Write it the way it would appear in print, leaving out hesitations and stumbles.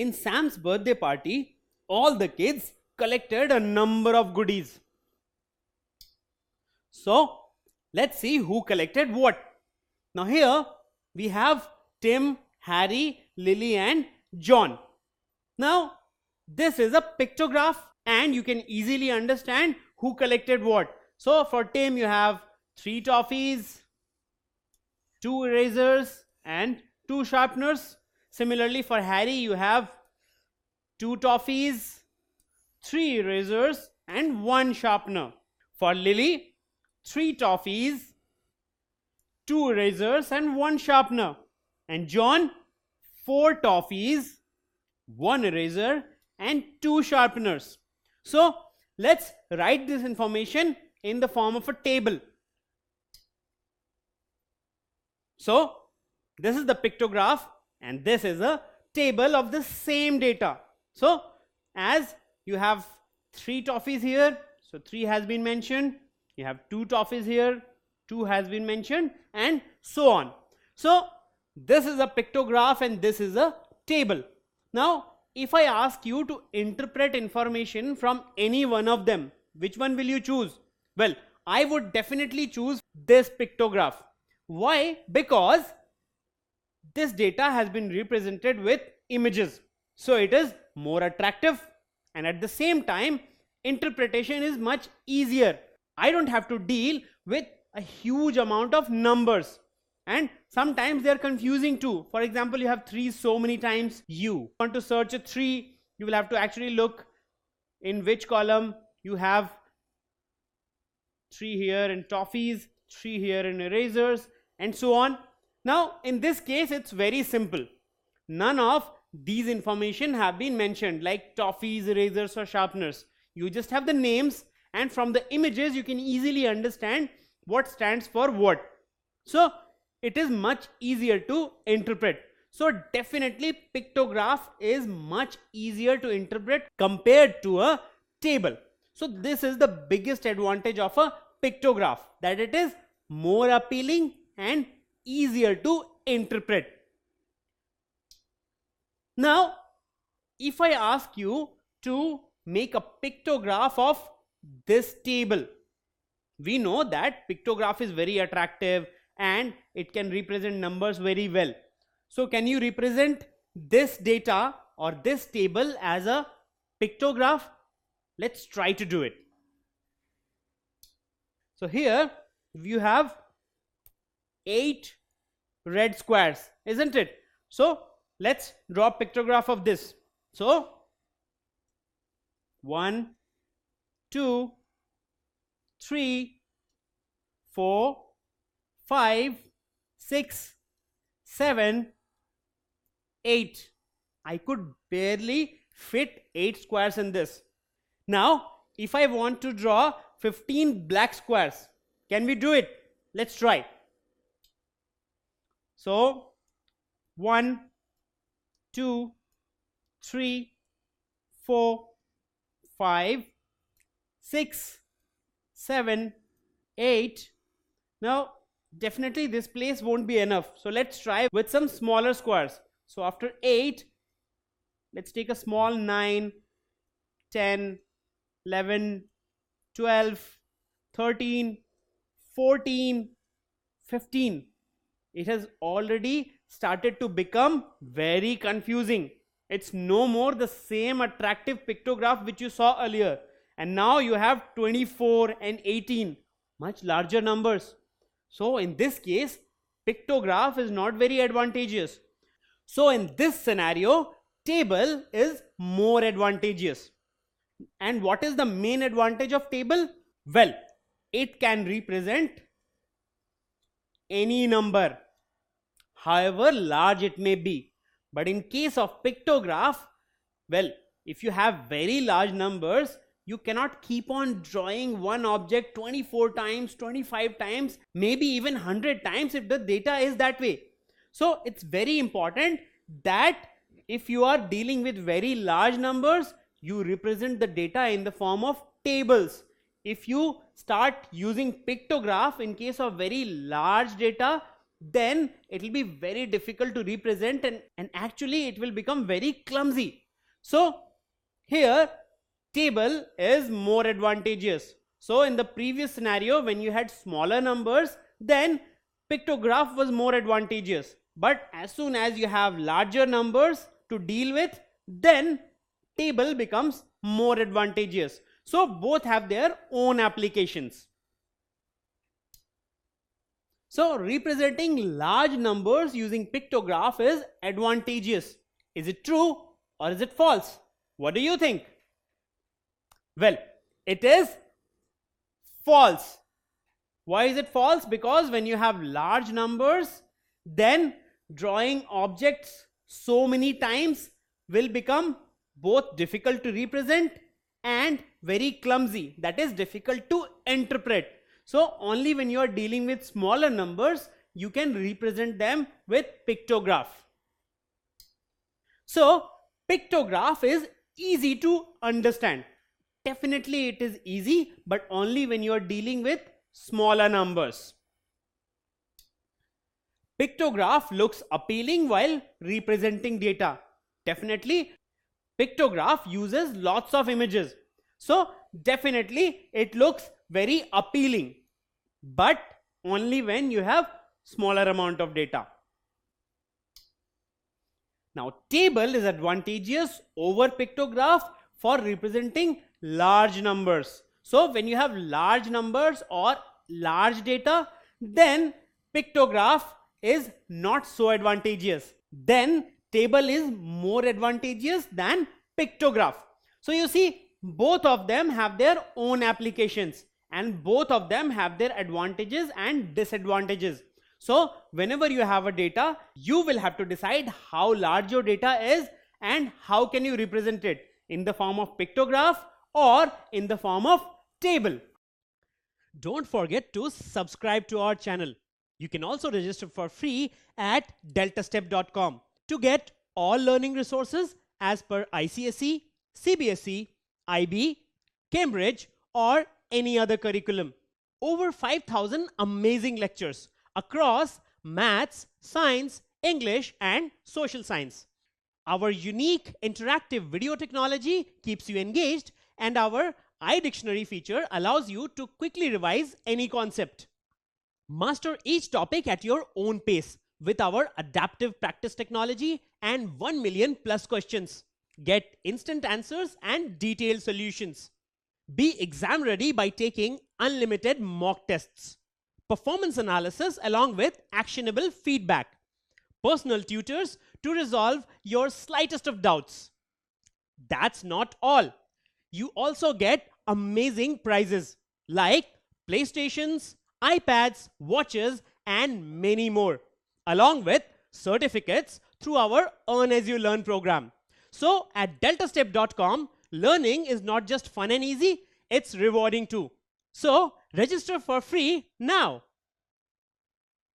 in Sam's birthday party, all the kids collected a number of goodies. So let's see who collected what. Now here we have Tim, Harry, Lily and John. Now this is a pictograph and you can easily understand who collected what. So for Tim you have 3 toffees, 2 erasers and 2 sharpeners. Similarly for Harry you have 2 toffees, 3 erasers and 1 sharpener. For Lily, 3 toffees, 2 erasers and 1 sharpener. And John, 4 toffees, 1 eraser and 2 sharpeners. So let's write this information in the form of a table. So this is the pictograph and this is a table of the same data. So as you have 3 toffees here, so 3 has been mentioned. You have 2 toffees here, 2 has been mentioned and so on. So this is a pictograph and this is a table. Now if I ask you to interpret information from any one of them, which one will you choose? Well, I would definitely choose this pictograph. Why? Because this data has been represented with images. So it is more attractive and at the same time interpretation is much easier. I don't have to deal with a huge amount of numbers and sometimes they are confusing too. For example, you have 3 so many times. You want to search a 3, you will have to actually look in which column you have 3 here in toffees, 3 here in erasers and so on. Now in this case it's very simple. None of these information have been mentioned like toffees, erasers or sharpeners. You just have the names and from the images you can easily understand what stands for what. So it is much easier to interpret. So definitely pictograph is much easier to interpret compared to a table. So this is the biggest advantage of a pictograph, that it is more appealing and easier to interpret. Now if I ask you to make a pictograph of this table, we know that pictograph is very attractive and it can represent numbers very well. So can you represent this data or this table as a pictograph? Let's try to do it. So here you have 8 red squares, isn't it? So let's draw a pictograph of this. So 1, 2, 3, 4, 5, 6, 7, 8. I could barely fit 8 squares in this. Now if I want to draw 15 black squares, can we do it? Let's try. So 1, 2, 3, 4, 5, 6, 7, 8. Now definitely this place won't be enough. So let's try with some smaller squares. So after 8, let's take a small 9, 10, 11, 12, 13, 14, 15. It has already started to become very confusing. It's no more the same attractive pictograph which you saw earlier. And now you have 24 and 18, much larger numbers. So in this case, pictograph is not very advantageous. So in this scenario, table is more advantageous. And what is the main advantage of table? Well, it can represent any number, however large it may be. But in case of pictograph, well, if you have very large numbers, you cannot keep on drawing one object 24 times, 25 times, maybe even 100 times if the data is that way. So it's very important that if you are dealing with very large numbers, you represent the data in the form of tables. If you start using pictograph in case of very large data, then it will be very difficult to represent, and actually it will become very clumsy. So here table is more advantageous. So in the previous scenario, when you had smaller numbers, then pictograph was more advantageous. But as soon as you have larger numbers to deal with, then table becomes more advantageous. So both have their own applications. So representing large numbers using pictograph is advantageous. Is it true or is it false? What do you think? Well, it is false. Why is it false? Because when you have large numbers, then drawing objects so many times will become both difficult to represent and very clumsy. That is difficult to interpret. So only when you are dealing with smaller numbers, you can represent them with pictograph. So pictograph is easy to understand. Definitely it is easy, but only when you are dealing with smaller numbers. Pictograph looks appealing while representing data. Definitely pictograph uses lots of images. So definitely it looks very appealing, but only when you have smaller amount of data. Now table is advantageous over pictograph for representing large numbers. So when you have large numbers or large data, then pictograph is not so advantageous. Then table is more advantageous than pictograph. So you see, both of them have their own applications and both of them have their advantages and disadvantages. So whenever you have a data, you will have to decide how large your data is and how can you represent it, in the form of pictograph or in the form of table. Don't forget to subscribe to our channel. You can also register for free at deltastep.com to get all learning resources as per ICSE, CBSE, IB, Cambridge or any other curriculum. Over 5,000 amazing lectures across maths, science, English and social science. Our unique interactive video technology keeps you engaged, and our iDictionary feature allows you to quickly revise any concept. Master each topic at your own pace with our adaptive practice technology and 1 million plus questions. Get instant answers and detailed solutions. Be exam ready by taking unlimited mock tests, performance analysis along with actionable feedback, personal tutors to resolve your slightest of doubts. That's not all. You also get amazing prizes like PlayStations, iPads, watches, and many more, along with certificates through our Earn As You Learn program. So at deltastep.com, learning is not just fun and easy, it's rewarding too. So register for free now.